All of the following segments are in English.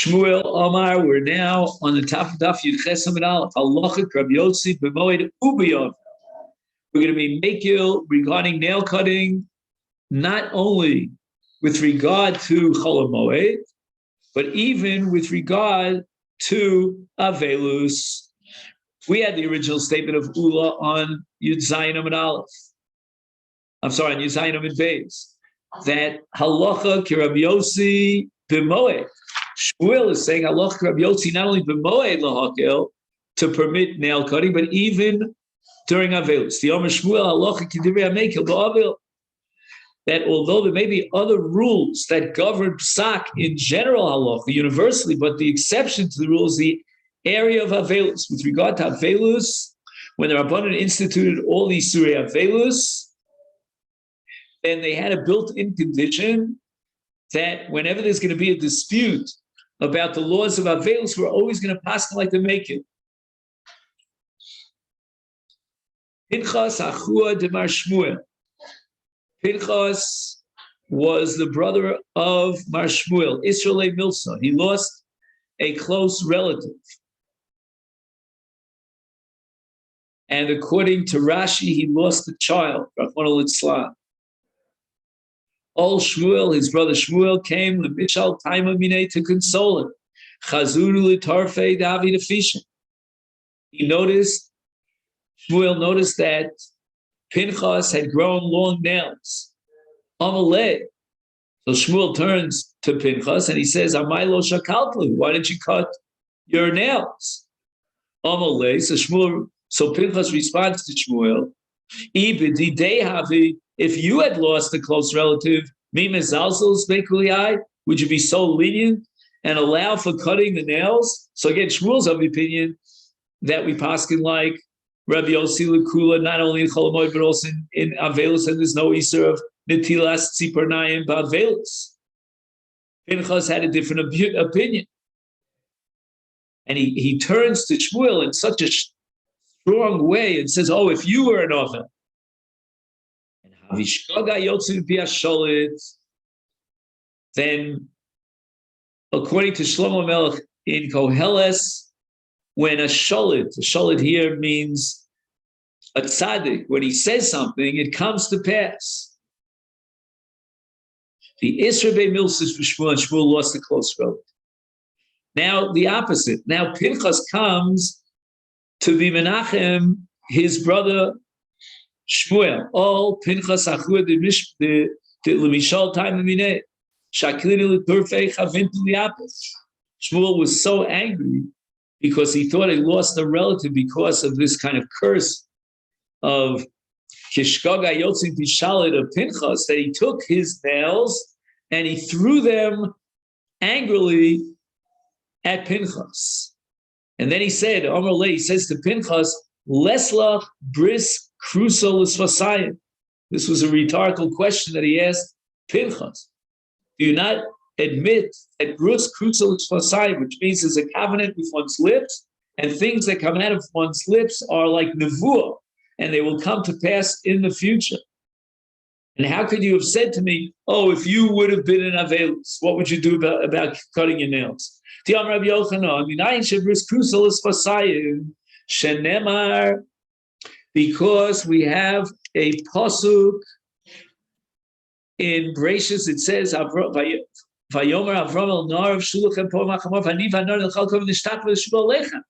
Shmuel Omar, we're now on the top of Daf Yud Ches Amud Aleph. Halacha Rabbi Yossi b'Moed u'b'Yom. We're going to be makil regarding nail cutting, not only with regard to Chol Moed, but even with regard to Avelus. We had the original statement of Ula on Yud Zayin Amud Aleph. I'm sorry, on Yud Zayin Amud Beis. That halacha ki Rabbi Yossi b'Moed. Shmuel is saying halacha Rabbi Yossi not only b'Moed lahakel to permit nail cutting, but even during Avelus. The Omer Shmuel halacha ki divrei hamekel ba'Avel. That although there may be other rules that govern psak in general halacha universally, but the exception to the rule is the area of Avelus. With regard to Avelus, when the Rabbanan instituted all these Surei Avelus, then they had a built-in condition that whenever there's going to be a dispute about the laws of Avelus, we're always going to pass them like the Mekil. Pinchas Achua de Mar Shmuel. Pinchas was the brother of Mar Shmuel, Israel Milsa. He lost a close relative. And according to Rashi, he lost a child, Rachmana litzlan. Old Shmuel, his brother Shmuel, came to Mishal Taima Minei to console him. Chazuru litarfei David afishin. Shmuel noticed that Pinchas had grown long nails. Amalei. So Shmuel turns to Pinchas and he says, Amai lo shakaltlu, why didn't you cut your nails? Amalei. So Pinchas responds to Shmuel, if you had lost a close relative, would you be so lenient and allow for cutting the nails? So again, Shmuel's of the opinion that we paskin like Rabbi Yossi L'Kula, not only in Chol Moed, but also in Avelus, and there's no Isser of Netilas Tzipernayim Ba'Avelus. Pinchas had a different opinion. And he turns to Shmuel in such a strong way and says, oh, if you were an Oven, then according to Shlomo Melech in Koheles, when a shalit here means a tzaddik, when he says something, it comes to pass. The Isra Milsis for Shmuel, and Shmuel lost a close relative. Now the opposite. Now Pinchas comes to be Menachem, his brother Shmuel. All Pinchas achua de l'mishal time mineh shaklinu l'turfei chavintu liapis. Shmuel was so angry because he thought he lost a relative because of this kind of curse of kishkaga yotzin pishalit of Pinchas, that he took his nails and he threw them angrily at Pinchas. And then he said, Amar Le, he says to Pinchas, Leslach bris cruso l'svasayim. This was a rhetorical question that he asked Pinchas. Do you not admit that bris cruso l'svasayim, which means there's a covenant with one's lips, and things that come out of one's lips are like nevuah, and they will come to pass in the future? And how could you have said to me, oh, if you would have been in Avelus, what would you do about cutting your nails? Because we have a pasuk in Bereshis, it says, Vayomer Avram el nar of shulachem po machamor v'ani v'anar l'chalkom v'nishtak v'yishmo lechem.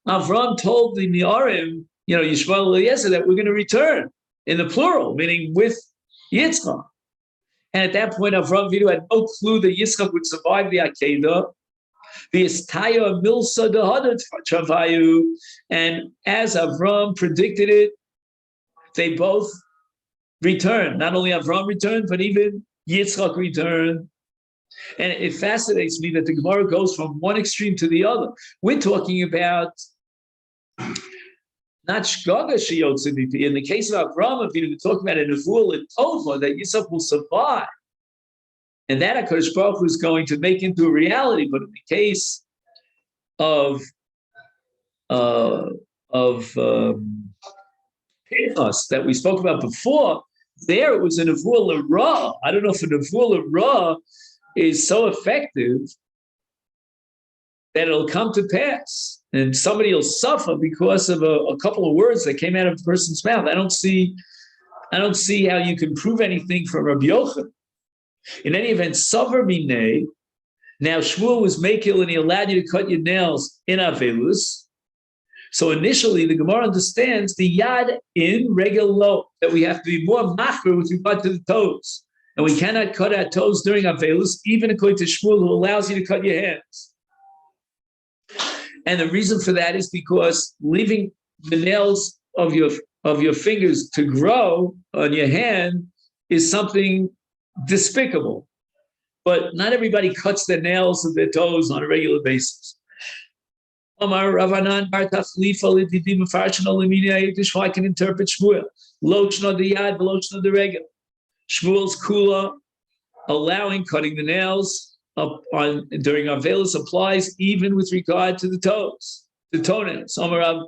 Avram told the Ne'arim, Yishmael Eliezer, that we're going to return in the plural, meaning with Yitzchak. And at that point, Avram Avinu had no clue that Yitzchak would survive the Akedah. And as Avram predicted it, they both returned. Not only Avram returned, but even Yitzchak returned. And it fascinates me that the Gemara goes from one extreme to the other. We're talking about not shgaga sheyotziditi. In the case of Avram, we're talking about a nevuah and tova that Yitzchak will survive. And that HaKadosh Baruch Hu is going to make into a reality. But in the case of Pinchas that we spoke about before, there it was a nevuah l'ra. I don't know if a nevuah l'ra is so effective that it'll come to pass, and somebody will suffer because of a couple of words that came out of a person's mouth. I don't see how you can prove anything from Rabbi Yochanan. In any event, Savar Minei. Now Shmuel was makil and he allowed you to cut your nails in Avelus. So initially, the Gemara understands the yad in regular low, that we have to be more machmer with regard to the toes. And we cannot cut our toes during Avelus, even according to Shmuel, who allows you to cut your hands. And the reason for that is because leaving the nails of your fingers to grow on your hand is something despicable. But not everybody cuts their nails of their toes on a regular basis. Omar Ravanan Bar Tachlifa Lididi Mefarshon Olimina Yiddish. I can interpret Shmuel. Lochna the yad, lochna the regel. Shmuel's kula, allowing cutting the nails up on during Avelus, applies even with regard to the toes, the toenails. Omar Rav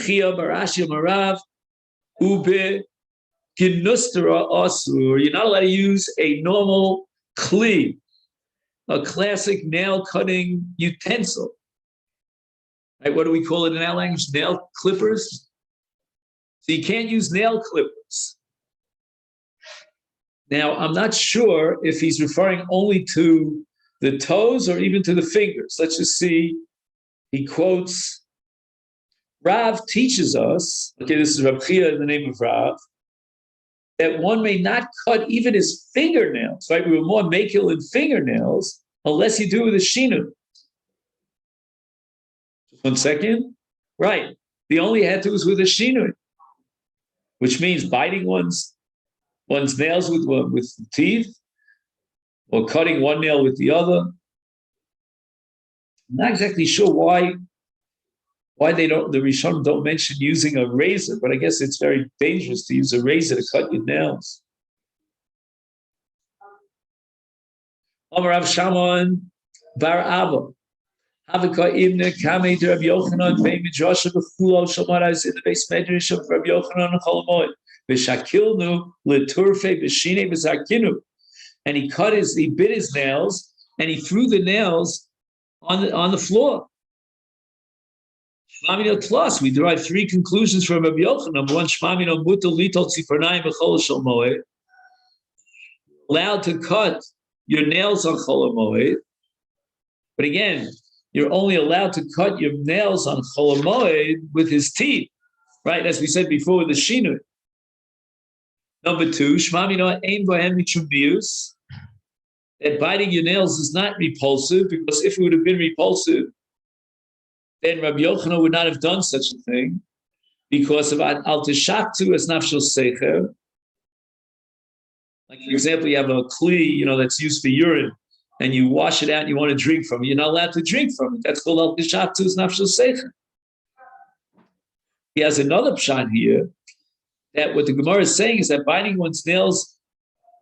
Chia Barashi Marav Ube Ginustera Asur. You're not allowed to use a normal kli, a classic nail cutting utensil. Right, what do we call it in our language? Nail clippers. So you can't use nail clippers. Now, I'm not sure if he's referring only to the toes or even to the fingers. Let's just see. He quotes, Rav teaches us, okay, this is Rav Chia in the name of Rav, that one may not cut even his fingernails, right? We were more makil in fingernails unless you do it with a shinu. 1 second. Right. The only had to was with a shinui, which means biting one's nails with teeth, or cutting one nail with the other. I'm not exactly sure why the Rishonim don't mention using a razor, but I guess it's very dangerous to use a razor to cut your nails. Amar Rav Shammon Bar Abba. Havika Ibn Kamei to Rabbi Yochanan, Vei Midrasha B'chulo Shamaraz in the base medrash of Rabbi Yochanan and Chol Moed. V'shakilnu leturfe b'shine b'zarkinu, and he bit his nails and he threw the nails on the floor. Shmamino Tlas, we derive 3 conclusions from Rabbi Yochanan. Number 1, Shmamino Mutal Litol Tzifarnayim B'chol Shel Moed, allowed to cut your nails on Chol Moed, but again, you're only allowed to cut your nails on Chol Moed with his teeth, right? As we said before, with the shinui. Number 2, Shmamino Ein Bohem Michum Bius, that biting your nails is not repulsive, because if it would have been repulsive, then Rabbi Yochanan would not have done such a thing, because of Al Teshaktu as Nafshel Secher. Like, for example, you have a kli, that's used for urine, and you wash it out and you want to drink from it, you're not allowed to drink from it. That's called Al Teshaktu as Nafshel Secher. He has another pshat here, that what the Gemara is saying is that biting one's nails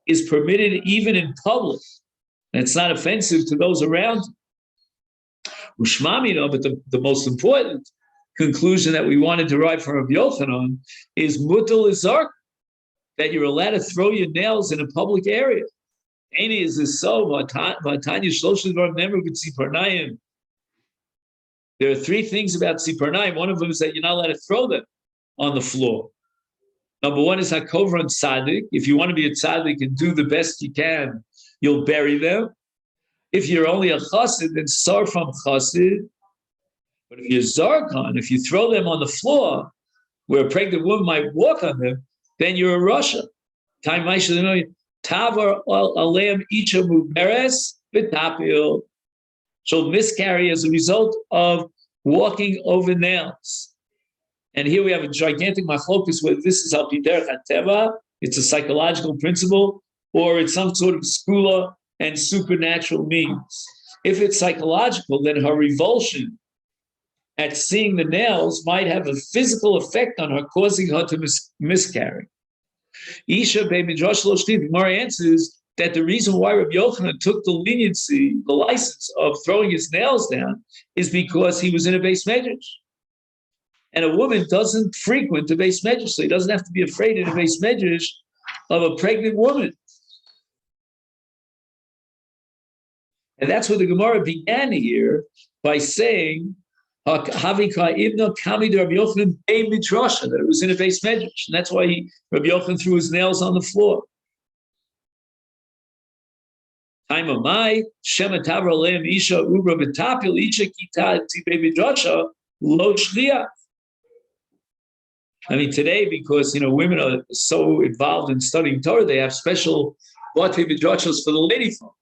is permitted even in public, and it's not offensive to those around. But the most important conclusion that we want to derive from Rabbi Yochanan is mutal izark, that you're allowed to throw your nails in a public area. Any is this so? There are 3 things about tziparnayim. One of them is that you're not allowed to throw them on the floor. Number 1 is hakovron tzaddik. If you want to be a tzaddik and do the best you can, you'll bury them. If you're only a chassid, then sar from chassid. But if you're zarkon, if you throw them on the floor, where a pregnant woman might walk on them, then you're a rasha. Tavar aleim icha muberes v'tapil. She'll miscarry as a result of walking over nails. And here we have a gigantic machlokus whether this is al pi derech hateva, it's a psychological principle, or it's some sort of skula and supernatural means. If it's psychological, then her revulsion at seeing the nails might have a physical effect on her, causing her to miscarry. Isha be midrash lo shtiv. Gemara answers that the reason why Rabbi Yochanan took the leniency, the license of throwing his nails down, is because he was in a beis medrash. And a woman doesn't frequent the beis medrash, so he doesn't have to be afraid in a beis medrash of a pregnant woman. And that's what the Gemara began here by saying, that it was in a base medrash. And that's why Rabbi Yochanan threw his nails on the floor. I mean, today, because women are so involved in studying Torah, they have special batei midrashos for the lady folk.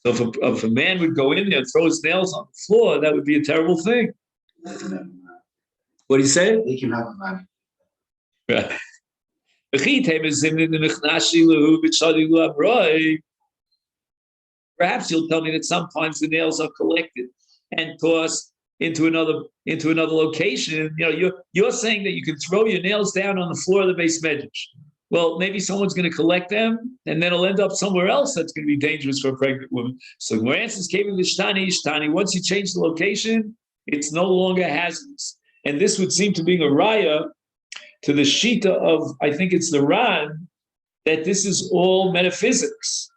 So if a man would go in there and throw his nails on the floor, that would be a terrible thing. What do you say? They can have money. Right. Perhaps you'll tell me that sometimes the nails are collected and tossed into another location. You're saying that you can throw your nails down on the floor of the base medrash. Well, maybe someone's going to collect them, and then it'll end up somewhere else that's going to be dangerous for a pregnant woman. So the answers came in the Shtani. Once you change the location, it's no longer hazardous. And this would seem to be a raya to the Shita of, I think it's the Ran, that this is all metaphysics.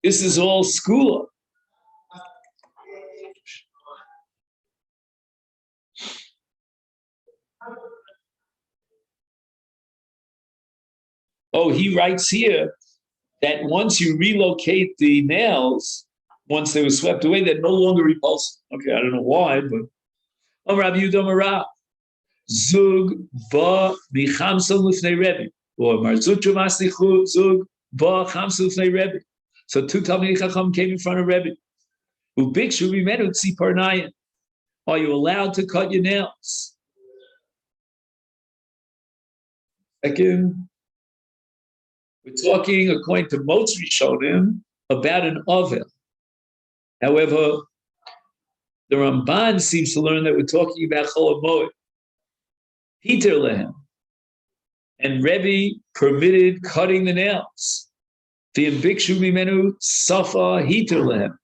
This is all skula. Oh, he writes here that once you relocate the nails, once they were swept away, they're no longer repulsive. Okay, I don't know why, but Rabbi Yudomara, Zug ba michamsel lifnei Rebbe, or Marzutra Maslichu Zug ba chamsel lifnei Rebbe. So two Talmidei Chacham came in front of Rebbe. Ubikshu bimenu tziparnayin. Are you allowed to cut your nails? Second. We're talking, according to Moed Rishonim, about an ovel. However, the Ramban seems to learn that we're talking about Chol Moed. Hiter lehem. And Rebbe permitted cutting the nails. V'im bikshu mimenu safa hiter lehem.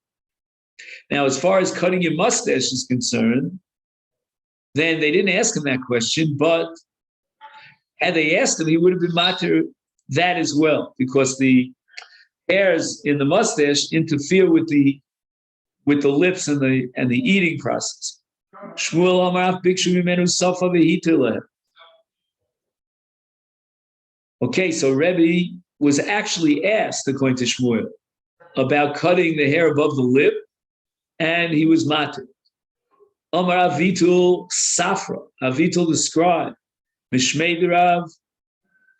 Now, as far as cutting your mustache is concerned, then they didn't ask him that question, but had they asked him, he would have been matir that as well, because the hairs in the mustache interfere with the lips and the eating process. Shmuel Amar bikshu mimenu safa v'hiter lehem. Okay, so Rebbe was actually asked, according to Shmuel, about cutting the hair above the lip, and he was matir. Amar Avitul Safra, Avitul the scribe, Mishmei Derav,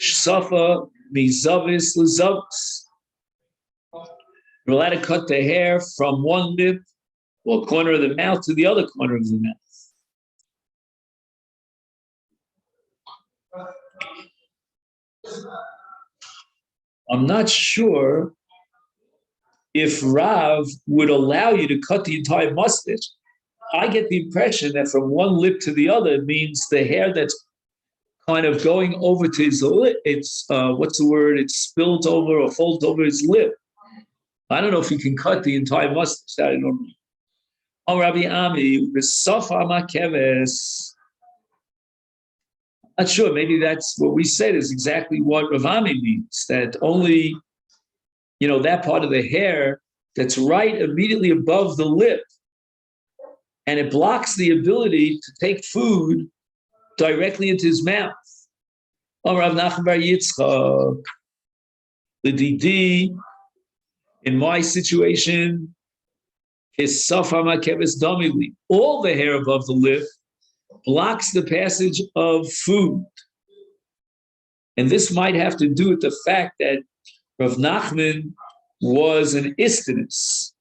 Safa Mizavis Lazavis. You're allowed to cut the hair from one lip or corner of the mouth to the other corner of the mouth. I'm not sure if Rav would allow you to cut the entire mustache. I get the impression that from one lip to the other means the hair that's kind of going over to his lip, it's, it spills over or folds over his lip. I don't know if you can cut the entire mustache. I don't know. Oh, Rabbi Ami, the Safa Makeves. Not sure, maybe that's what we said is exactly what Rav Ami means, that only, that part of the hair that's right immediately above the lip, and it blocks the ability to take food directly into his mouth. Oh, Rav Nachman bar Yitzchak, the Didi, in my situation, his Safa Makeves Domili, all the hair above the lip blocks the passage of food. And this might have to do with the fact that Rav Nachman was an istinus.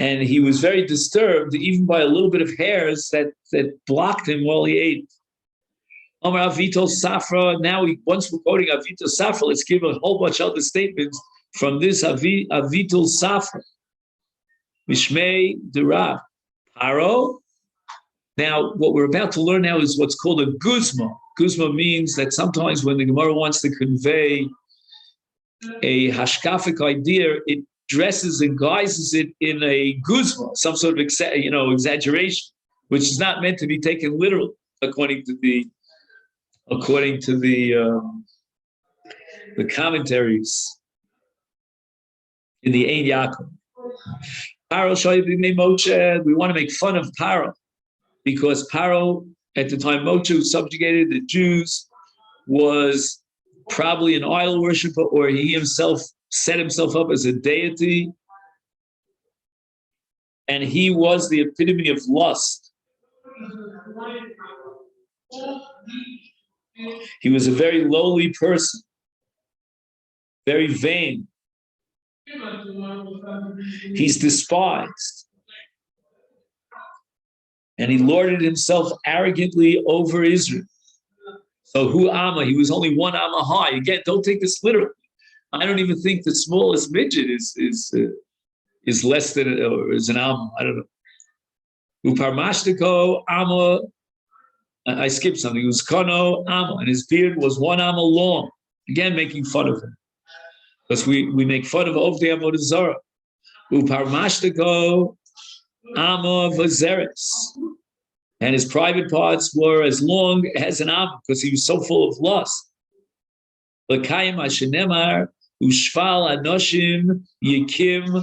And he was very disturbed even by a little bit of hairs that blocked him while he ate. Amar Avitul Safra, now once we're quoting Avitul Safra, let's give a whole bunch of other statements from this Avitul Safra. Mishmei Derav. Paro. Now, what we're about to learn now is what's called a guzma. Guzma means that sometimes when the Gemara wants to convey a hashkafic idea, it dresses and guises it in a guzma, some sort of exaggeration, which is not meant to be taken literally, according to the commentaries. in the Ein Yaakov. We want to make fun of Paro because Paro, at the time Moshe subjugated the Jews, was probably an idol worshiper, or he himself set himself up as a deity, and he was the epitome of lust. He was a very lowly person, very vain. He's despised. And he lorded himself arrogantly over Israel. So who Amma? He was only one Amma high. Again, don't take this literally. I don't even think the smallest midget is less than, or is an Amma. I don't know. Uparmashtiko Amma. I skipped something. It was Kono Amma, and his beard was one Amma long. Again, making fun of him. Because we make fun of Ovdei Avodah Zarah. Uparmashtiko Amma Vazeres. And his private parts were as long as an Amma, because he was so full of lust. L'kayim Hashenemar Ushval Anoshim Yikim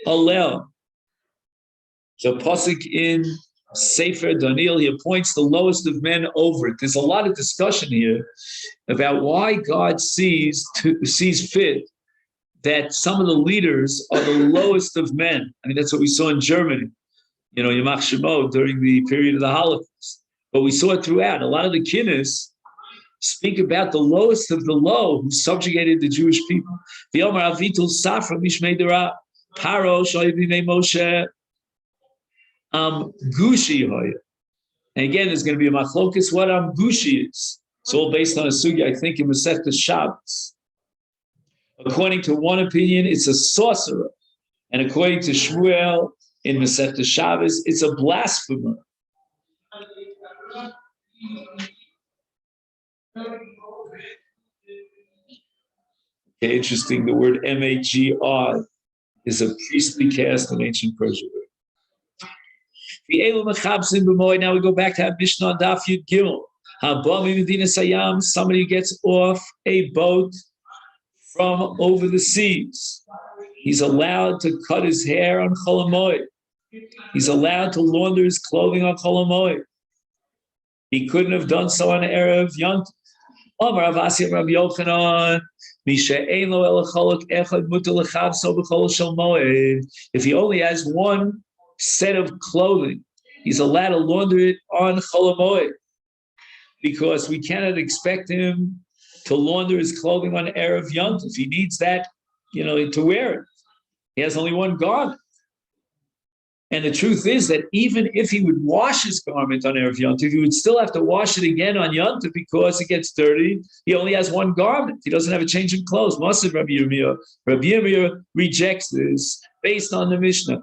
Alel. So pasuk in Sefer Daniel, he appoints the lowest of men over it. There's a lot of discussion here about why God sees fit that some of the leaders are the lowest of men. I mean, that's what we saw in Germany, Yamach Shemot during the period of the Holocaust. But we saw it throughout. A lot of the Kinnis speak about the lowest of the low who subjugated the Jewish people. The Omar Avitul Safra Mishmei Dera Paro Shoyibime Moshe Gushi Hoya. And again, there's going to be a machlokes what Gushi is. It's all based on a sugi, I think, in Masechet Shabbos. According to one opinion, it's a sorcerer. And according to Shmuel, in Masechet Shabbos, it's a blasphemer. Okay, interesting. The word Magr is a priestly caste in ancient Persia. Now we go back to Mishnah on Daf Yud Gimel. Somebody gets off a boat from over the seas. He's allowed to cut his hair on Chol Moed. He's allowed to launder his clothing on Chol Moed. He couldn't have done so on Erev Yom Tov. Rav Asi Rav Yochanan, if he only has one set of clothing, he's allowed to launder it on Chol Moed, because we cannot expect him to launder his clothing on Erev Yom Tov. He needs that, to wear it. He has only one garment. And the truth is that even if he would wash his garment on Erev Yom Tov, he would still have to wash it again on Yom Tov because it gets dirty. He only has one garment. He doesn't have a change in clothes. Masechet Rabbi Yirmiyah. Rabbi Yirmiyah rejects this based on the Mishnah.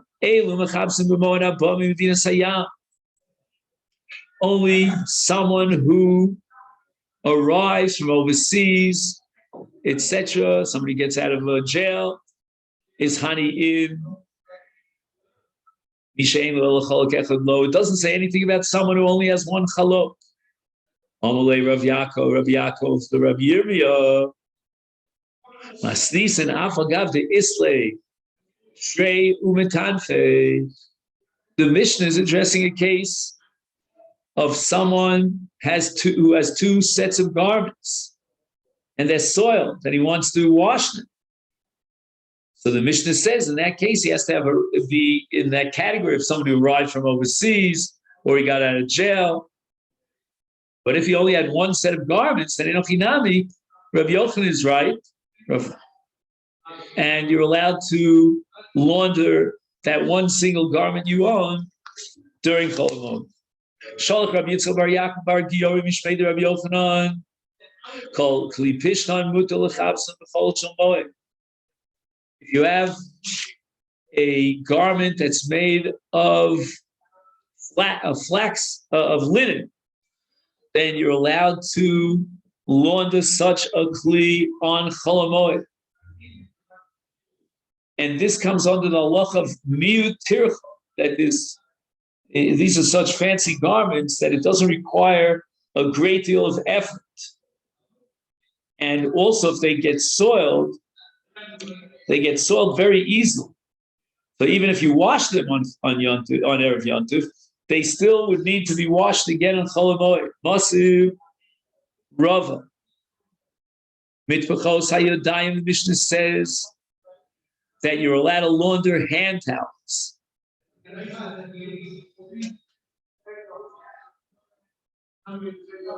Only someone who arrives from overseas, etc., somebody gets out of jail, is hani in. It doesn't say anything about someone who only has one chalok. Amalei Rav Yaakov, the Rav Yirmiyah. Masnis and afagav de islay, shrei umetanfe. The Mishnah is addressing a case of someone who has two sets of garments, and they're soiled, and he wants to wash them. So the Mishnah says in that case, he has to be in that category of somebody who arrived from overseas or he got out of jail. But if he only had one set of garments, then Enochinami, Rabbi Yochanan is right. And you're allowed to launder that one single garment you own during Chol Moed. Shalach Rabbi Yitzchak bar Yaakov bar Giori Mishmei Rabbi Yochanan called Kli Pishtan Mutal Lechabson B'chol Shel Moed. If you have a garment that's made of flax, of linen, then you're allowed to launder such a kli on Chol Moed. And this comes under the halach of miut tircha, that these are such fancy garments that it doesn't require a great deal of effort. And also, if they get soiled, they get soiled very easily. So even if you wash them on Yontif, on Erev Yontif, they still would need to be washed again on Chol Moed. Masu Rava. Mitpachos Hayodayim, the Mishnah says that you're allowed to launder hand towels.